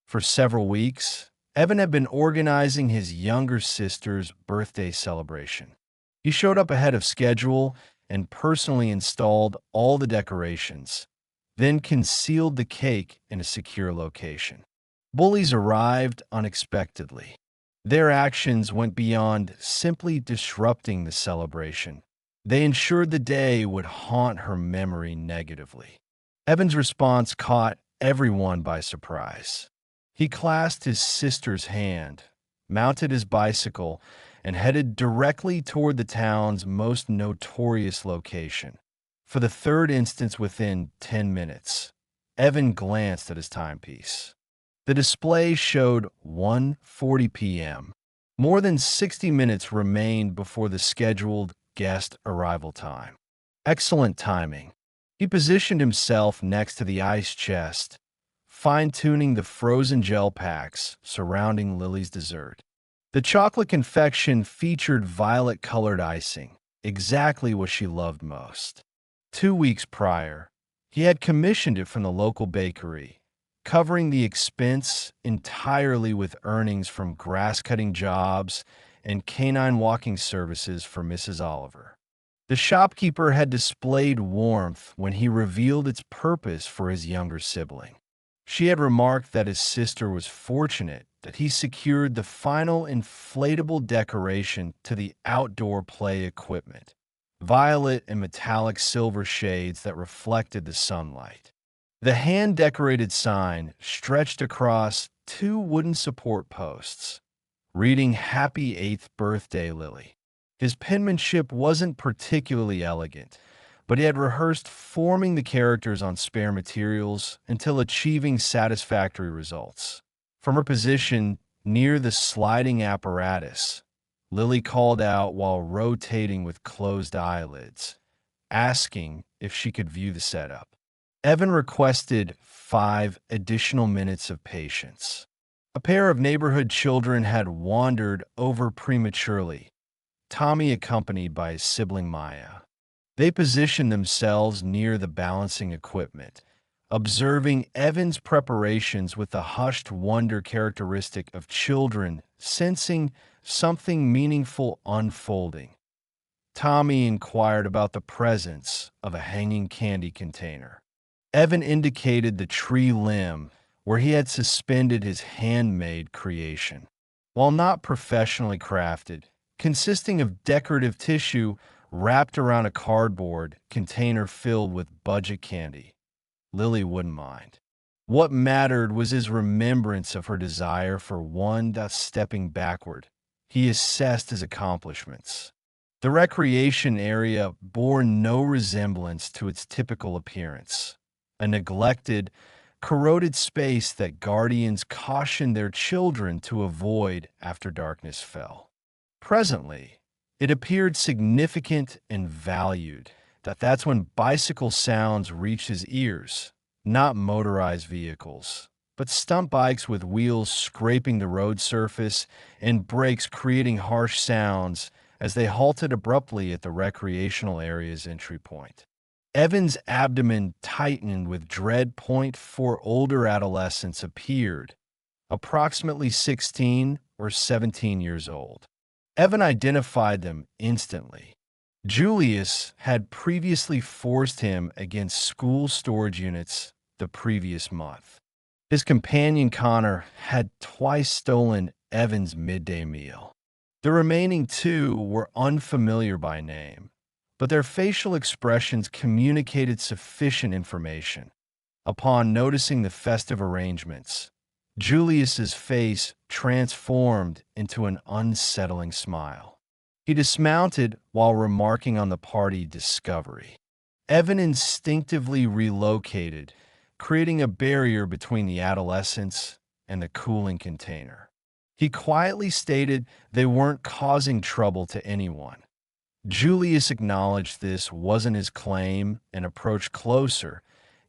For several weeks, Evan had been organizing his younger sister's birthday celebration. He showed up ahead of schedule and personally installed all the decorations, then concealed the cake in a secure location. Bullies arrived unexpectedly. Their actions went beyond simply disrupting the celebration. They ensured the day would haunt her memory negatively. Evan's response caught everyone by surprise. He clasped his sister's hand, mounted his bicycle, and headed directly toward the town's most notorious location. For the third instance within 10 minutes, Evan glanced at his timepiece. The display showed 1:40 p.m. More than 60 minutes remained before the scheduled guest arrival time. Excellent timing. He positioned himself next to the ice chest, fine-tuning the frozen gel packs surrounding Lily's dessert. The chocolate confection featured violet-colored icing, exactly what she loved most. 2 weeks prior, he had commissioned it from the local bakery, covering the expense entirely with earnings from grass-cutting jobs and canine walking services for Mrs. Oliver. The shopkeeper had displayed warmth when he revealed its purpose for his younger sibling. She had remarked that his sister was fortunate that he secured the final inflatable decoration to the outdoor play equipment, violet and metallic silver shades that reflected the sunlight. The hand-decorated sign stretched across 2 wooden support posts, reading "Happy 8th Birthday, Lily." His penmanship wasn't particularly elegant, but he had rehearsed forming the characters on spare materials until achieving satisfactory results. From her position near the sliding apparatus, Lily called out while rotating with closed eyelids, asking if she could view the setup. Evan requested 5 additional minutes of patience. A pair of neighborhood children had wandered over prematurely, Tommy accompanied by his sibling Maya. They positioned themselves near the balancing equipment, observing Evan's preparations with the hushed wonder characteristic of children sensing something meaningful unfolding. Tommy inquired about the presence of a hanging candy container. Evan indicated the tree limb where he had suspended his handmade creation. While not professionally crafted, consisting of decorative tissue wrapped around a cardboard container filled with budget candy, Lily wouldn't mind. What mattered was his remembrance of her desire for one that's stepping backward. He assessed his accomplishments. The recreation area bore no resemblance to its typical appearance, a neglected, corroded space that guardians cautioned their children to avoid after darkness fell. Presently, it appeared significant and valued. That's when bicycle sounds reached his ears, not motorized vehicles, but stunt bikes with wheels scraping the road surface and brakes creating harsh sounds as they halted abruptly at the recreational area's entry point. Evan's abdomen tightened with dread. Four older adolescents appeared, approximately 16 or 17 years old. Evan identified them instantly. Julius had previously forced him against school storage units the previous month. His companion Connor had twice stolen Evan's midday meal. The remaining 2 were unfamiliar by name, but their facial expressions communicated sufficient information. Upon noticing the festive arrangements, Julius's face transformed into an unsettling smile. He dismounted while remarking on the party discovery. Evan instinctively relocated, creating a barrier between the adolescents and the cooling container. He quietly stated they weren't causing trouble to anyone. Julius acknowledged this wasn't his claim and approached closer,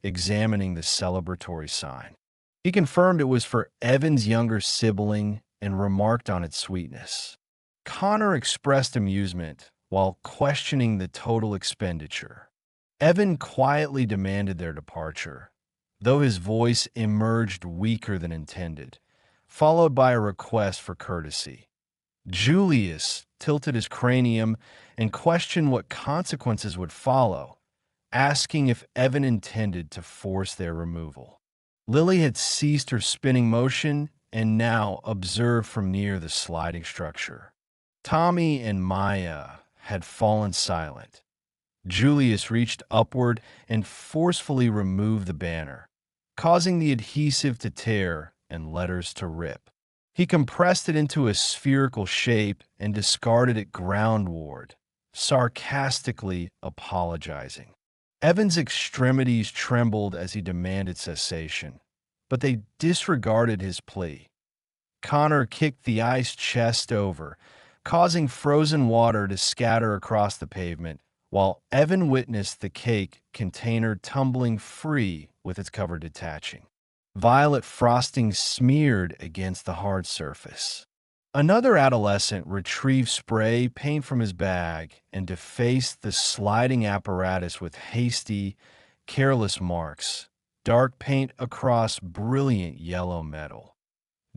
examining the celebratory sign. He confirmed it was for Evan's younger sibling and remarked on its sweetness. Connor expressed amusement while questioning the total expenditure. Evan quietly demanded their departure, though his voice emerged weaker than intended, followed by a request for courtesy. Julius tilted his cranium and questioned what consequences would follow, asking if Evan intended to force their removal. Lily had ceased her spinning motion and now observed from near the sliding structure. Tommy and Maya had fallen silent. Julius reached upward and forcefully removed the banner, causing the adhesive to tear and letters to rip. He compressed it into a spherical shape and discarded it groundward, sarcastically apologizing. Evan's extremities trembled as he demanded cessation, but they disregarded his plea. Connor kicked the ice chest over, causing frozen water to scatter across the pavement, while Evan witnessed the cake container tumbling free with its cover detaching. Violet frosting smeared against the hard surface. Another adolescent retrieved spray paint from his bag and defaced the sliding apparatus with hasty, careless marks, dark paint across brilliant yellow metal.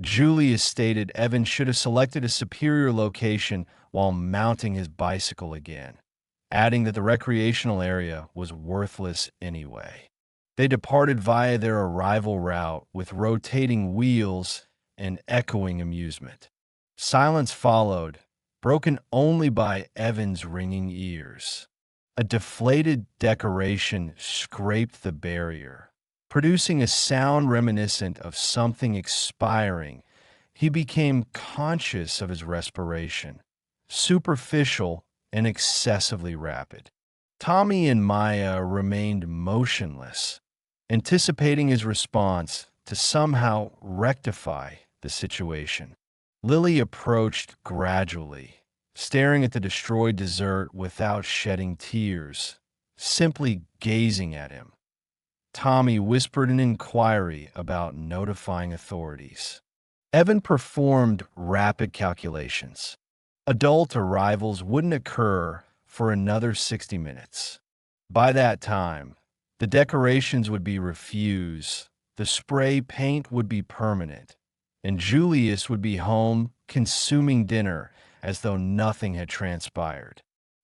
Julius stated Evan should have selected a superior location while mounting his bicycle again, adding that the recreational area was worthless anyway. They departed via their arrival route with rotating wheels and echoing amusement. Silence followed, broken only by Evan's ringing ears. A deflated decoration scraped the barrier, producing a sound reminiscent of something expiring. He became conscious of his respiration, superficial and excessively rapid. Tommy and Maya remained motionless, anticipating his response to somehow rectify the situation. Lily approached gradually, staring at the destroyed dessert without shedding tears, simply gazing at him. Tommy whispered an inquiry about notifying authorities. Evan performed rapid calculations. Adult arrivals wouldn't occur for another 60 minutes. By that time, the decorations would be refused, the spray paint would be permanent, and Julius would be home consuming dinner as though nothing had transpired.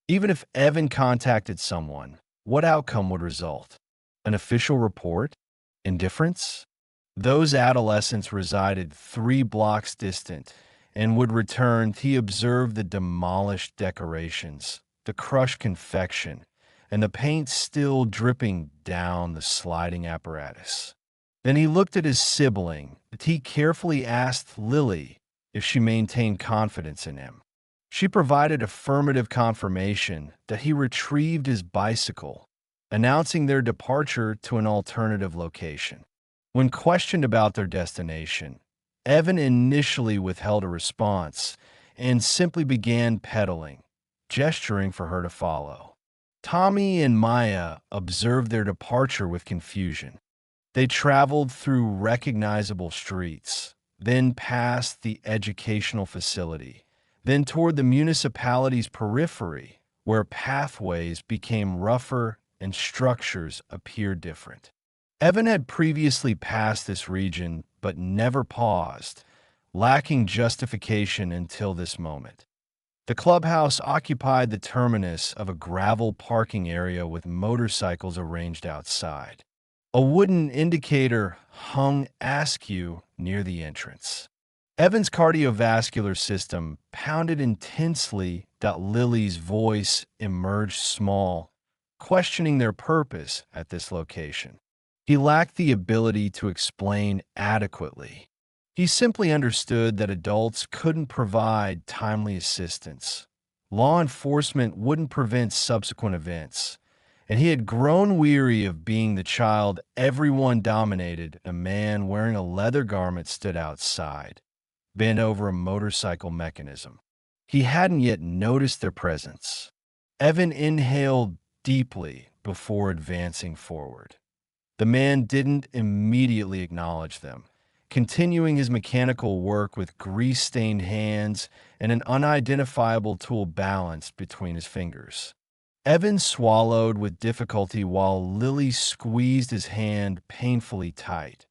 Even if Evan contacted someone, what outcome would result? An official report? Indifference? Those adolescents resided 3 blocks distant and would return. He observed the demolished decorations, the crushed confection, and the paint still dripping down the sliding apparatus. Then he looked at his sibling. He carefully asked Lily if she maintained confidence in him. She provided affirmative confirmation that he retrieved his bicycle, announcing their departure to an alternative location. When questioned about their destination, Evan initially withheld a response and simply began pedaling, gesturing for her to follow. Tommy and Maya observed their departure with confusion. They traveled through recognizable streets, then past the educational facility, then toward the municipality's periphery, where pathways became rougher and structures appeared different. Evan had previously passed this region but never paused, lacking justification until this moment. The clubhouse occupied the terminus of a gravel parking area with motorcycles arranged outside. A wooden indicator hung askew near the entrance. Evan's cardiovascular system pounded intensely. Lily's voice emerged small, questioning their purpose at this location. He lacked the ability to explain adequately. He simply understood that adults couldn't provide timely assistance. Law enforcement wouldn't prevent subsequent events, and he had grown weary of being the child everyone dominated. A man wearing a leather garment stood outside, bent over a motorcycle mechanism. He hadn't yet noticed their presence. Evan inhaled deeply before advancing forward. The man didn't immediately acknowledge them, continuing his mechanical work with grease-stained hands and an unidentifiable tool balanced between his fingers. Evan swallowed with difficulty while Lily squeezed his hand painfully tight.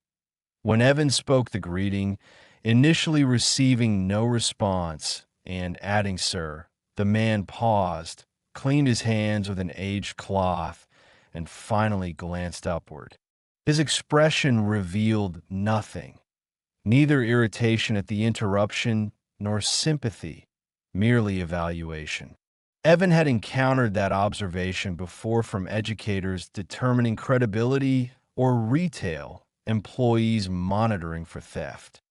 When Evan spoke the greeting, initially receiving no response and adding, "Sir," the man paused, cleaned his hands with an aged cloth, and finally glanced upward. His expression revealed nothing, neither irritation at the interruption nor sympathy, merely evaluation. Evan had encountered that observation before from educators determining credibility or retail employees monitoring for theft.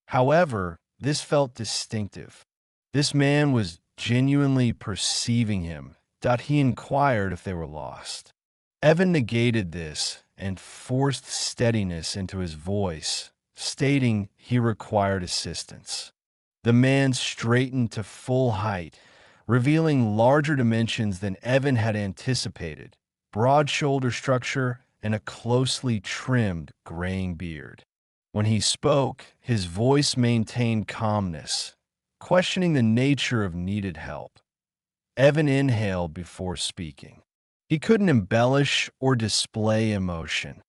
However, this felt distinctive. This man was genuinely perceiving him. He inquired if they were lost. Evan negated this and forced steadiness into his voice, stating he required assistance. The man straightened to full height, revealing larger dimensions than Evan had anticipated, broad shoulder structure and a closely trimmed graying beard. When he spoke, his voice maintained calmness, questioning the nature of needed help. Evan inhaled before speaking. He couldn't embellish or display emotion,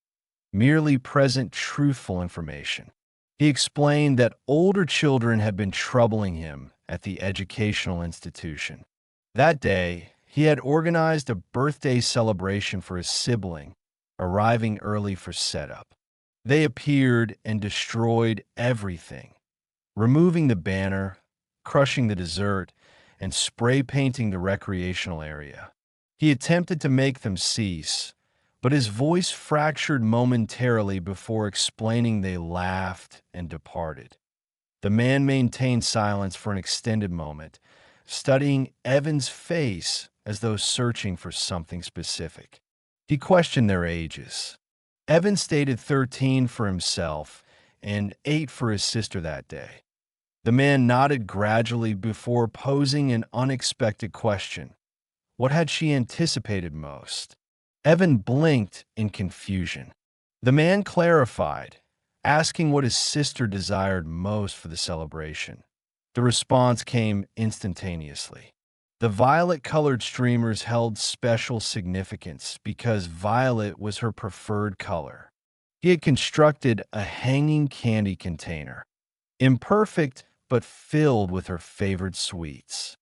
merely present truthful information. He explained that older children had been troubling him at the educational institution. That day, he had organized a birthday celebration for his sibling, arriving early for setup. They appeared and destroyed everything, removing the banner, crushing the dessert, and spray painting the recreational area. He attempted to make them cease, but his voice fractured momentarily before explaining they laughed and departed. The man maintained silence for an extended moment, studying Evan's face as though searching for something specific. He questioned their ages. Evan stated 13 for himself and 8 for his sister that day. The man nodded gradually before posing an unexpected question. What had she anticipated most? Evan blinked in confusion. The man clarified, asking what his sister desired most for the celebration. The response came instantaneously. The violet-colored streamers held special significance because violet was her preferred color. He had constructed a hanging candy container, imperfect but filled with her favorite sweets.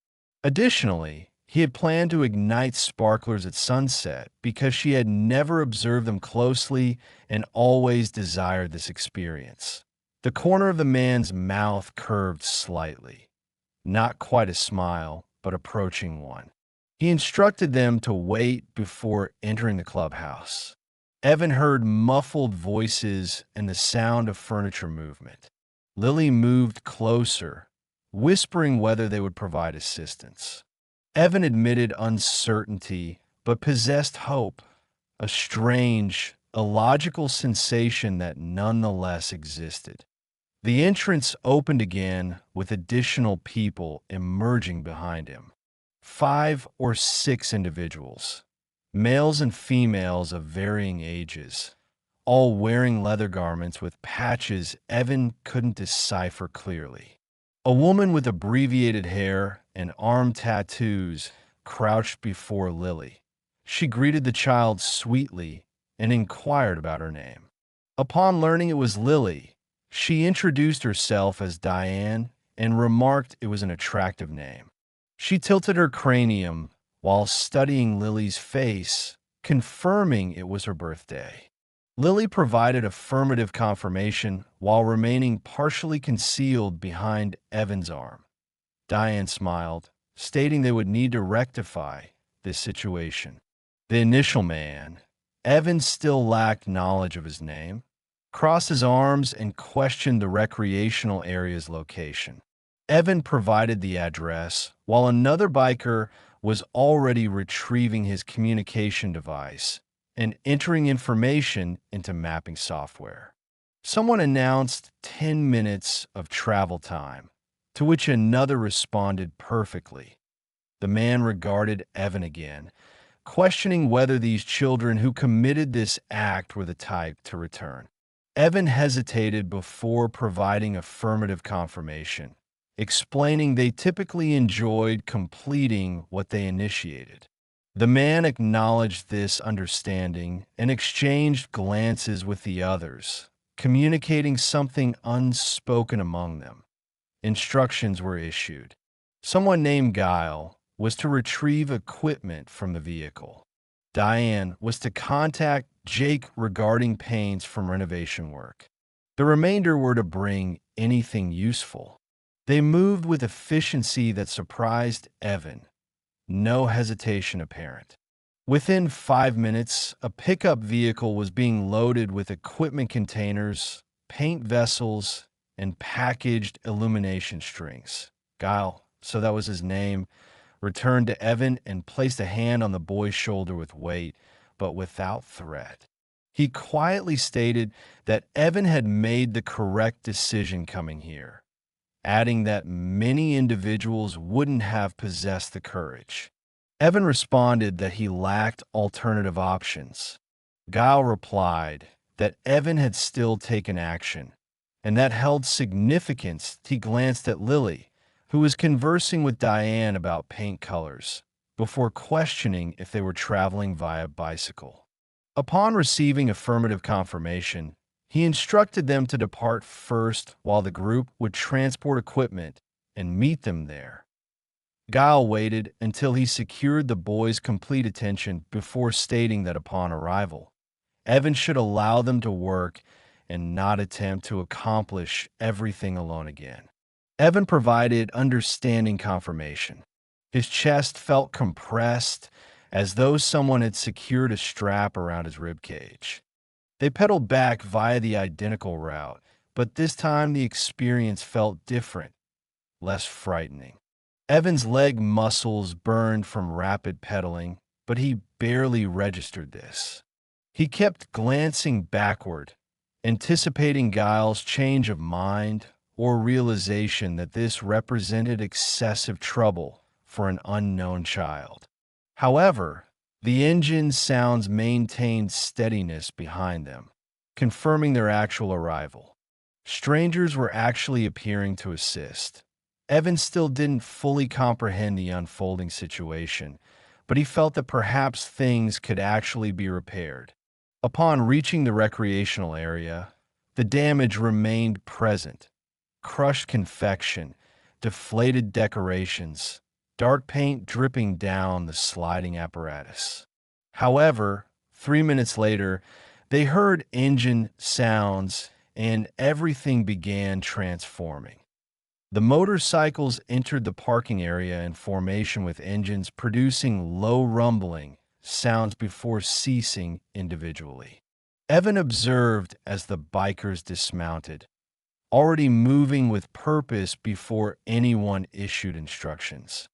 Additionally, he had planned to ignite sparklers at sunset because she had never observed them closely and always desired this experience. The corner of the man's mouth curved slightly, not quite a smile, but approaching one. He instructed them to wait before entering the clubhouse. Evan heard muffled voices and the sound of furniture movement. Lily moved closer, whispering whether they would provide assistance. Evan admitted uncertainty, but possessed hope, a strange, illogical sensation that nonetheless existed. The entrance opened again with additional people emerging behind him. 5 or 6 individuals, males and females of varying ages, all wearing leather garments with patches Evan couldn't decipher clearly. A woman with abbreviated hair and arm tattoos crouched before Lily. She greeted the child sweetly and inquired about her name. Upon learning it was Lily, she introduced herself as Diane and remarked it was an attractive name. She tilted her cranium while studying Lily's face, confirming it was her birthday. Lily provided affirmative confirmation while remaining partially concealed behind Evan's arm. Diane smiled, stating they would need to rectify this situation. The initial man, Evan still lacked knowledge of his name, crossed his arms and questioned the recreational area's location. Evan provided the address, while another biker was already retrieving his communication device and entering information into mapping software. Someone announced 10 minutes of travel time, to which another responded perfectly. The man regarded Evan again, questioning whether these children who committed this act were the type to return. Evan hesitated before providing affirmative confirmation, explaining they typically enjoyed completing what they initiated. The man acknowledged this understanding and exchanged glances with the others, communicating something unspoken among them. Instructions were issued. Someone named Guile was to retrieve equipment from the vehicle. Diane was to contact Jake regarding paints from renovation work. The remainder were to bring anything useful. They moved with efficiency that surprised Evan. No hesitation apparent. Within 5 minutes, a pickup vehicle was being loaded with equipment containers, paint vessels, and packaged illumination strings. Guile, so that was his name, returned to Evan and placed a hand on the boy's shoulder with weight, but without threat. He quietly stated that Evan had made the correct decision coming here, adding that many individuals wouldn't have possessed the courage. Evan responded that he lacked alternative options. Guile replied that Evan had still taken action, and that held significance. He glanced at Lily, who was conversing with Diane about paint colors, before questioning if they were traveling via bicycle. Upon receiving affirmative confirmation, he instructed them to depart first while the group would transport equipment and meet them there. Guile waited until he secured the boys' complete attention before stating that upon arrival, Evan should allow them to work and not attempt to accomplish everything alone again. Evan provided understanding confirmation. His chest felt compressed, as though someone had secured a strap around his ribcage. They pedaled back via the identical route, but this time the experience felt different, less frightening. Evan's leg muscles burned from rapid pedaling, but he barely registered this. He kept glancing backward, anticipating Giles' change of mind or realization that this represented excessive trouble for an unknown child. However, the engine sounds maintained steadiness behind them, confirming their actual arrival. Strangers were actually appearing to assist. Evan still didn't fully comprehend the unfolding situation, but he felt that perhaps things could actually be repaired. Upon reaching the recreational area, the damage remained present. Crushed confection, deflated decorations, dark paint dripping down the sliding apparatus. However, 3 minutes later, they heard engine sounds and everything began transforming. The motorcycles entered the parking area in formation with engines producing low rumbling sounds before ceasing individually. Evan observed as the bikers dismounted, already moving with purpose before anyone issued instructions.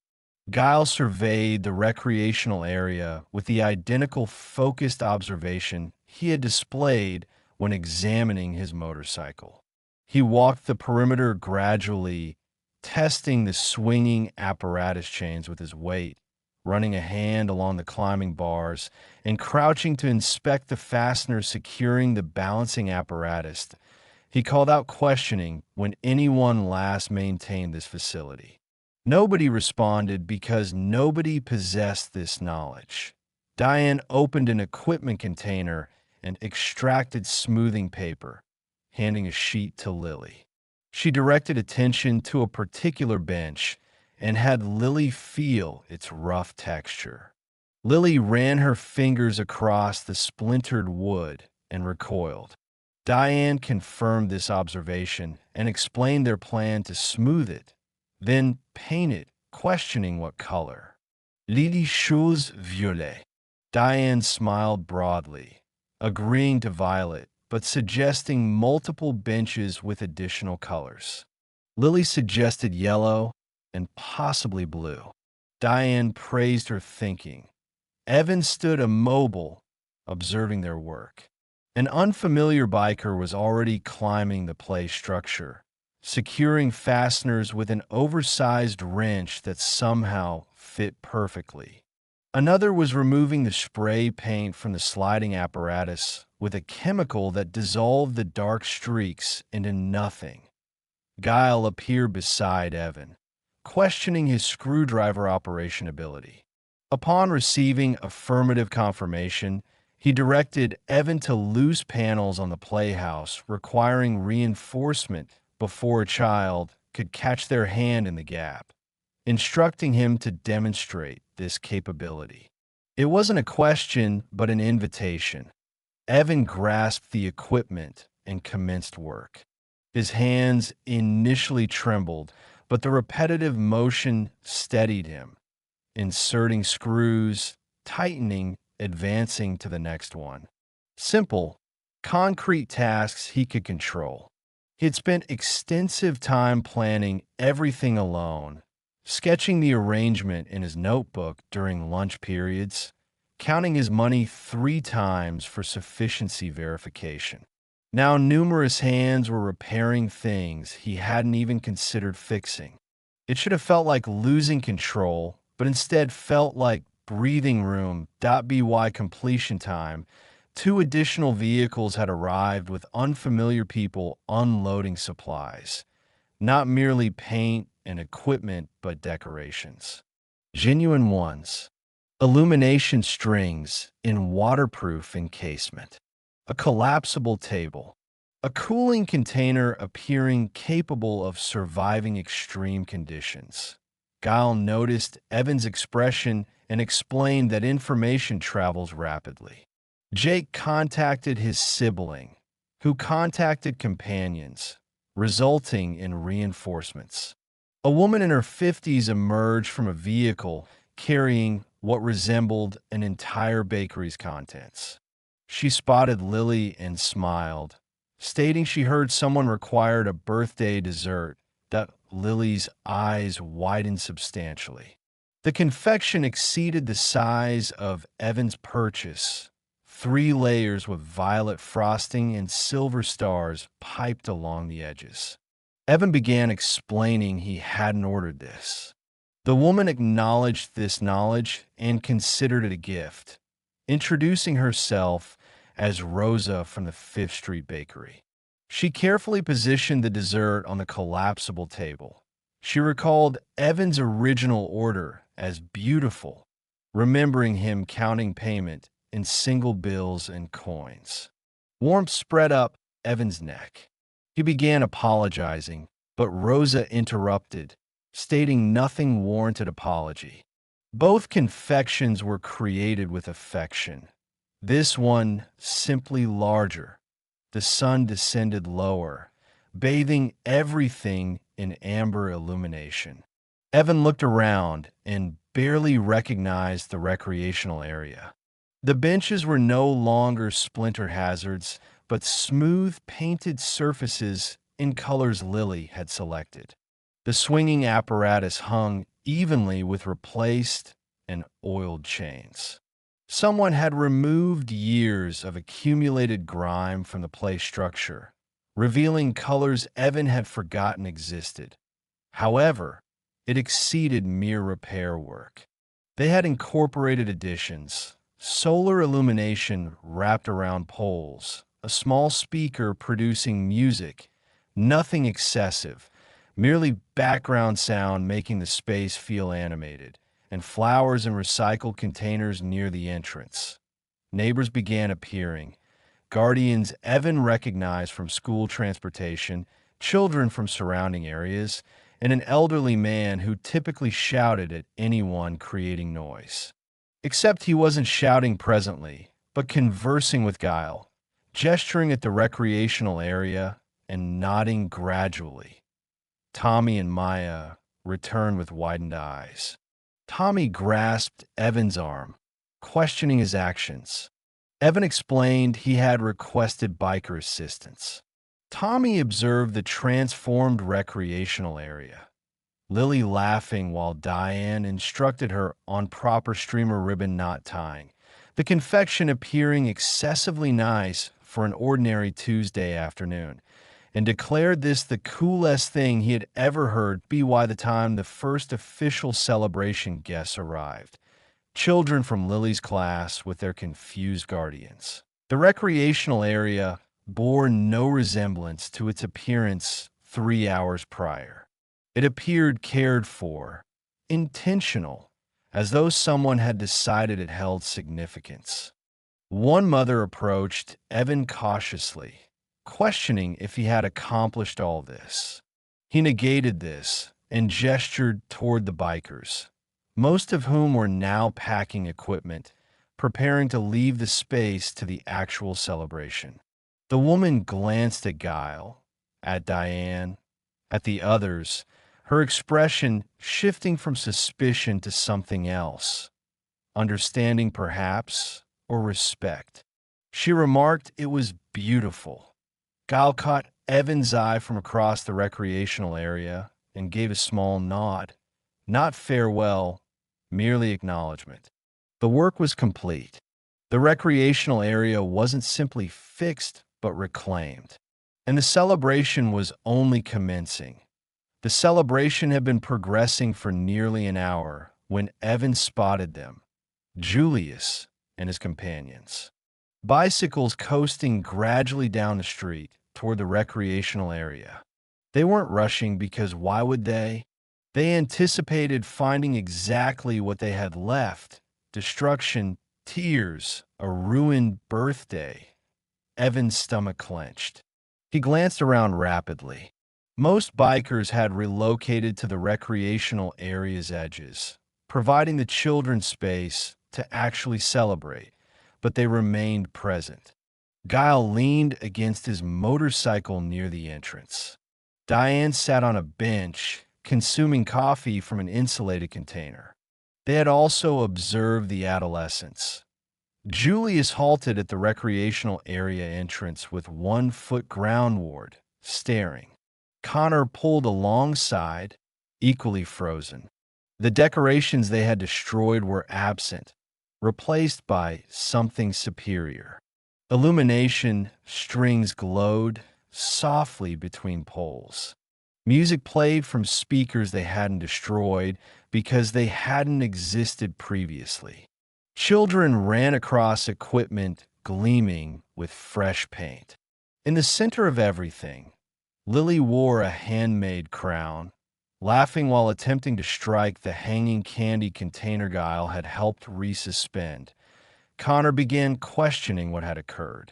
Guile surveyed the recreational area with the identical focused observation he had displayed when examining his motorcycle. He walked the perimeter gradually, testing the swinging apparatus chains with his weight, running a hand along the climbing bars, and crouching to inspect the fasteners securing the balancing apparatus. He called out questioning when anyone last maintained this facility. Nobody responded because nobody possessed this knowledge. Diane opened an equipment container and extracted smoothing paper, handing a sheet to Lily. She directed attention to a particular bench and had Lily feel its rough texture. Lily ran her fingers across the splintered wood and recoiled. Diane confirmed this observation and explained their plan to smooth it, then paint it, questioning what color. Lily chose violet. Diane smiled broadly, agreeing to violet, but suggesting multiple benches with additional colors. Lily suggested yellow and possibly blue. Diane praised her thinking. Evan stood immobile, observing their work. An unfamiliar biker was already climbing the play structure, securing fasteners with an oversized wrench that somehow fit perfectly. Another was removing the spray paint from the sliding apparatus with a chemical that dissolved the dark streaks into nothing. Guile appeared beside Evan, questioning his screwdriver operation ability. Upon receiving affirmative confirmation, he directed Evan to loose panels on the playhouse, requiring reinforcement before a child could catch their hand in the gap, instructing him to demonstrate this capability. It wasn't a question, but an invitation. Evan grasped the equipment and commenced work. His hands initially trembled, but the repetitive motion steadied him, inserting screws, tightening, advancing to the next one. Simple, concrete tasks he could control. He had spent extensive time planning everything alone, sketching the arrangement in his notebook during lunch periods, counting his money 3 times for sufficiency verification. Now numerous hands were repairing things he hadn't even considered fixing. It should have felt like losing control, but instead felt like breathing room. By completion time, 2 additional vehicles had arrived with unfamiliar people unloading supplies, not merely paint and equipment, but decorations. Genuine ones. Illumination strings in waterproof encasement. A collapsible table. A cooling container appearing capable of surviving extreme conditions. Guile noticed Evan's expression and explained that information travels rapidly. Jake contacted his sibling, who contacted companions, resulting in reinforcements. A woman in her 50s emerged from a vehicle carrying what resembled an entire bakery's contents. She spotted Lily and smiled, stating she heard someone required a birthday dessert. That Lily's eyes widened substantially. The confection exceeded the size of Evan's purchase. 3 layers with violet frosting and silver stars piped along the edges. Evan began explaining he hadn't ordered this. The woman acknowledged this knowledge and considered it a gift, introducing herself as Rosa from the Fifth Street Bakery. She carefully positioned the dessert on the collapsible table. She recalled Evan's original order as beautiful, remembering him counting payment in single bills and coins. Warmth spread up Evan's neck. He began apologizing, but Rosa interrupted, stating nothing warranted apology. Both confections were created with affection. This one simply larger. The sun descended lower, bathing everything in amber illumination. Evan looked around and barely recognized the recreational area. The benches were no longer splinter hazards, but smooth painted surfaces in colors Lily had selected. The swinging apparatus hung evenly with replaced and oiled chains. Someone had removed years of accumulated grime from the play structure, revealing colors Evan had forgotten existed. However, it exceeded mere repair work. They had incorporated additions: solar illumination wrapped around poles, a small speaker producing music, nothing excessive, merely background sound making the space feel animated, and flowers in recycled containers near the entrance. Neighbors began appearing. Guardians Evan recognized from school transportation, children from surrounding areas, and an elderly man who typically shouted at anyone creating noise. Except he wasn't shouting presently, but conversing with Guile, gesturing at the recreational area and nodding gradually. Tommy and Maya returned with widened eyes. Tommy grasped Evan's arm, questioning his actions. Evan explained he had requested biker assistance. Tommy observed the transformed recreational area, Lily laughing while Diane instructed her on proper streamer ribbon knot tying, the confection appearing excessively nice for an ordinary Tuesday afternoon, and declared this the coolest thing he had ever heard by the time the first official celebration guests arrived, children from Lily's class with their confused guardians. The recreational area bore no resemblance to its appearance 3 hours prior. It appeared cared for, intentional, as though someone had decided it held significance. One mother approached Evan cautiously, questioning if he had accomplished all this. He negated this and gestured toward the bikers, most of whom were now packing equipment, preparing to leave the space to the actual celebration. The woman glanced at Guile, at Diane, at the others, her expression shifting from suspicion to something else, understanding perhaps, or respect. She remarked it was beautiful. Guile caught Evan's eye from across the recreational area and gave a small nod. Not farewell, merely acknowledgement. The work was complete. The recreational area wasn't simply fixed, but reclaimed. And the celebration was only commencing. The celebration had been progressing for nearly an hour when Evan spotted them, Julius and his companions. Bicycles coasting gradually down the street toward the recreational area. They weren't rushing because why would they? They anticipated finding exactly what they had left: destruction, tears, a ruined birthday. Evan's stomach clenched. He glanced around rapidly. Most bikers had relocated to the recreational area's edges, providing the children space to actually celebrate, but they remained present. Guile leaned against his motorcycle near the entrance. Diane sat on a bench, consuming coffee from an insulated container. They had also observed the adolescents. Julius halted at the recreational area entrance with 1 foot groundward, staring. Connor pulled alongside, equally frozen. The decorations they had destroyed were absent, replaced by something superior. Illumination strings glowed softly between poles. Music played from speakers they hadn't destroyed because they hadn't existed previously. Children ran across equipment gleaming with fresh paint. In the center of everything, Lily wore a handmade crown, laughing while attempting to strike the hanging candy container Guile had helped resuspend. Connor began questioning what had occurred.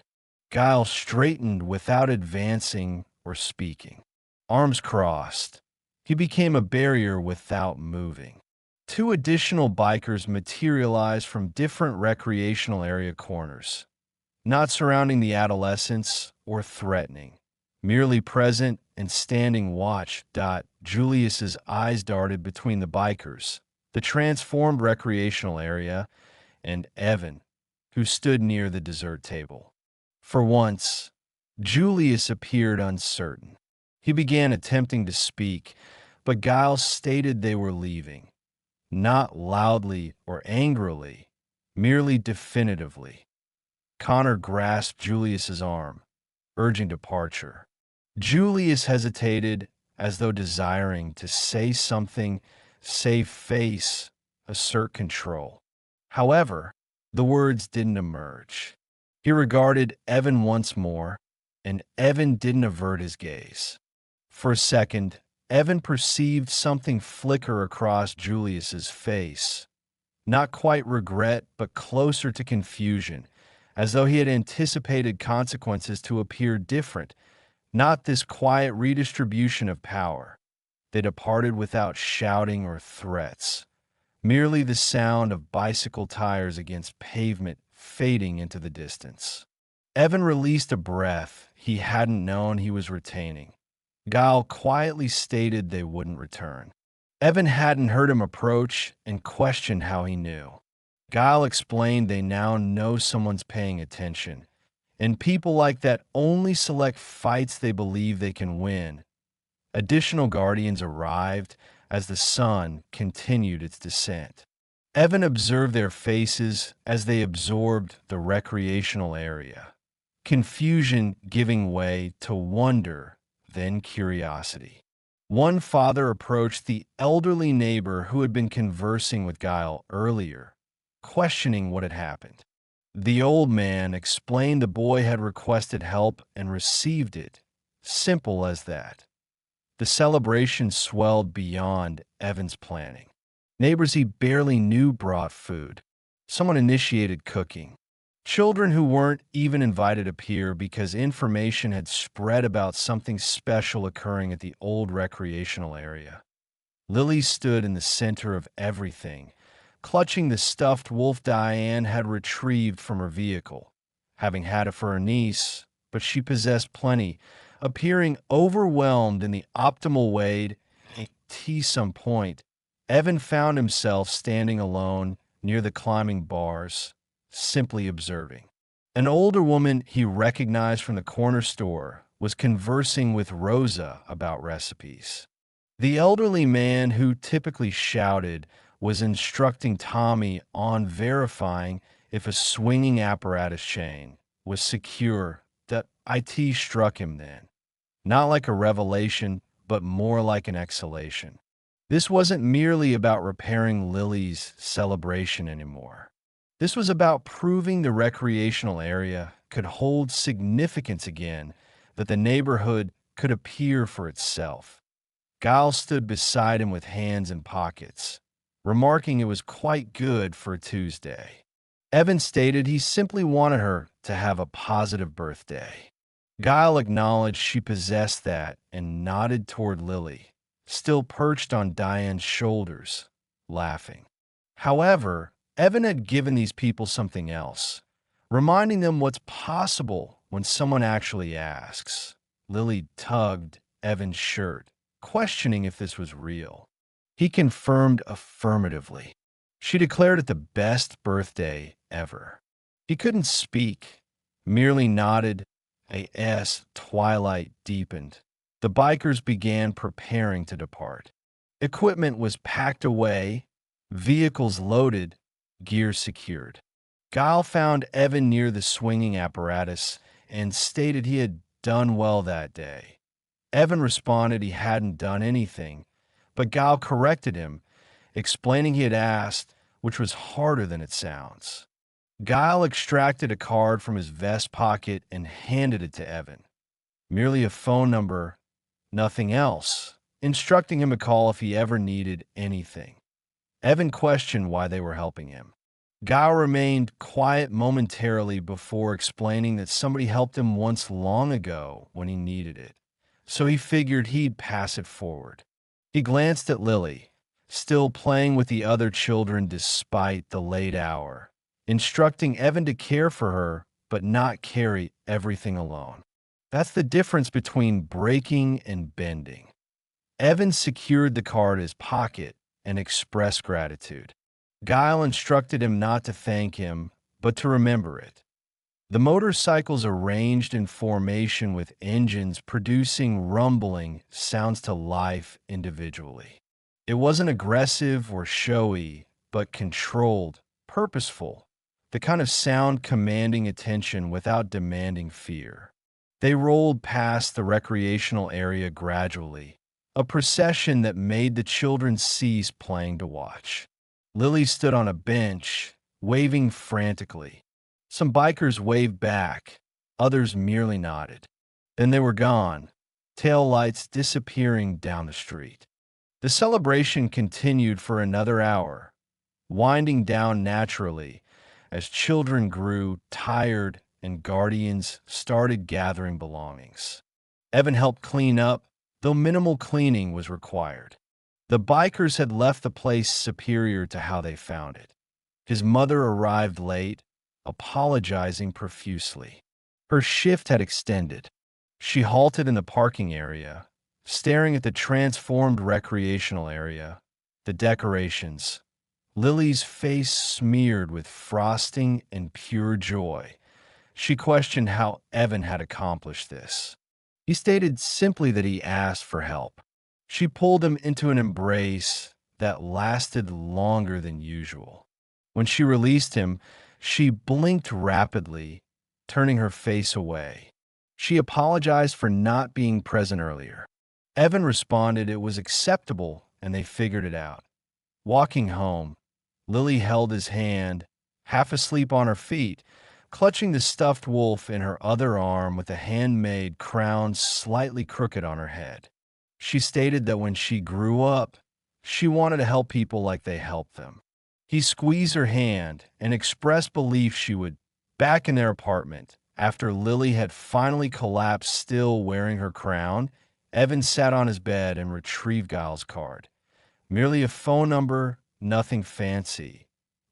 Guile straightened without advancing or speaking. Arms crossed, he became a barrier without moving. 2 additional bikers materialized from different recreational area corners, not surrounding the adolescents or threatening, merely present and standing watch. Julius's eyes darted between the bikers, the transformed recreational area, and Evan, who stood near the dessert table. For once, Julius appeared uncertain. He began attempting to speak, but Giles stated they were leaving, not loudly or angrily, merely definitively. Connor grasped Julius's arm, urging departure. Julius hesitated, as though desiring to say something, save face, assert control. However, the words didn't emerge. He regarded Evan once more, and Evan didn't avert his gaze. For a second, Evan perceived something flicker across Julius's face. Not quite regret, but closer to confusion, as though he had anticipated consequences to appear different, not this quiet redistribution of power. They departed without shouting or threats, merely the sound of bicycle tires against pavement fading into the distance. Evan released a breath he hadn't known he was retaining. Guile quietly stated they wouldn't return. Evan hadn't heard him approach and questioned how he knew. Guile explained they now know someone's paying attention, and people like that only select fights they believe they can win. Additional guardians arrived as the sun continued its descent. Evan observed their faces as they absorbed the recreational area, confusion giving way to wonder, then curiosity. One father approached the elderly neighbor who had been conversing with Guile earlier, questioning what had happened. The old man explained the boy had requested help and received it. Simple as that. The celebration swelled beyond Evan's planning. Neighbors he barely knew brought food. Someone initiated cooking. Children who weren't even invited appear because information had spread about something special occurring at the old recreational area. Lily stood in the center of everything, clutching the stuffed wolf Diane had retrieved from her vehicle. Having had it for her niece, but she possessed plenty, appearing overwhelmed in the optimal way at some point. Evan found himself standing alone near the climbing bars, simply observing. An older woman he recognized from the corner store was conversing with Rosa about recipes. The elderly man who typically shouted was instructing Tommy on verifying if a swinging apparatus chain was secure. That IT struck him then, not like a revelation, but more like an exhalation. This wasn't merely about repairing Lily's celebration anymore. This was about proving the recreational area could hold significance again, that the neighborhood could appear for itself. Giles stood beside him with hands in pockets, remarking it was quite good for a Tuesday. Evan stated he simply wanted her to have a positive birthday. Giles acknowledged she possessed that and nodded toward Lily, still perched on Diane's shoulders, laughing. However, Evan had given these people something else, reminding them what's possible when someone actually asks. Lily tugged Evan's shirt, questioning if this was real. He confirmed affirmatively. She declared it the best birthday ever. He couldn't speak, merely nodded. As twilight deepened, the bikers began preparing to depart. Equipment was packed away, vehicles loaded, gear secured. Giles found Evan near the swinging apparatus and stated he had done well that day. Evan responded he hadn't done anything, but Giles corrected him, explaining he had asked, which was harder than it sounds. Giles extracted a card from his vest pocket and handed it to Evan. Merely a phone number, nothing else, instructing him to call if he ever needed anything. Evan questioned why they were helping him. Giles remained quiet momentarily before explaining that somebody helped him once long ago when he needed it, so he figured he'd pass it forward. He glanced at Lily, still playing with the other children despite the late hour, instructing Evan to care for her but not carry everything alone. That's the difference between breaking and bending. Evan secured the card in his pocket and expressed gratitude. Giles instructed him not to thank him, but to remember it. The motorcycles arranged in formation with engines producing rumbling sounds to life individually. It wasn't aggressive or showy, but controlled, purposeful, the kind of sound commanding attention without demanding fear. They rolled past the recreational area gradually, a procession that made the children cease playing to watch. Lily stood on a bench, waving frantically. Some bikers waved back, others merely nodded. Then they were gone, tail lights disappearing down the street. The celebration continued for another hour, winding down naturally as children grew tired and guardians started gathering belongings. Evan helped clean up, though minimal cleaning was required. The bikers had left the place superior to how they found it. His mother arrived late, apologizing profusely. Her shift had extended. She halted in the parking area, staring at the transformed recreational area, the decorations, Lily's face smeared with frosting and pure joy. She questioned how Evan had accomplished this. He stated simply that he asked for help. She pulled him into an embrace that lasted longer than usual. When she released him, she blinked rapidly, turning her face away. She apologized for not being present earlier. Evan responded it was acceptable and they figured it out. Walking home, Lily held his hand, half asleep on her feet, clutching the stuffed wolf in her other arm with a handmade crown slightly crooked on her head. She stated that when she grew up, She wanted to help people like they helped them. He squeezed her hand and expressed belief she would back in their apartment. After Lily had finally collapsed, still wearing her crown, Evan sat on his bed and retrieved Giles' card. Merely a phone number, nothing fancy.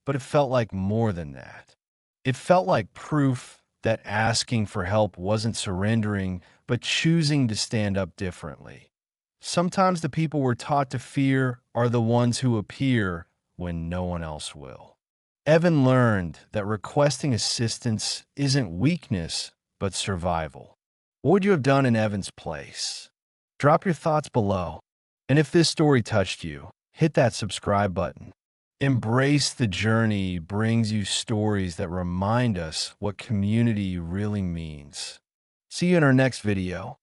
But it felt like more than that. It felt like proof that asking for help wasn't surrendering, but choosing to stand up differently. Sometimes the people we're taught to fear are the ones who appear when no one else will. Evan learned that requesting assistance isn't weakness, but survival. What would you have done in Evan's place? Drop your thoughts below. And if this story touched you, hit that subscribe button. Embrace the Journey brings you stories that remind us what community really means. See you in our next video.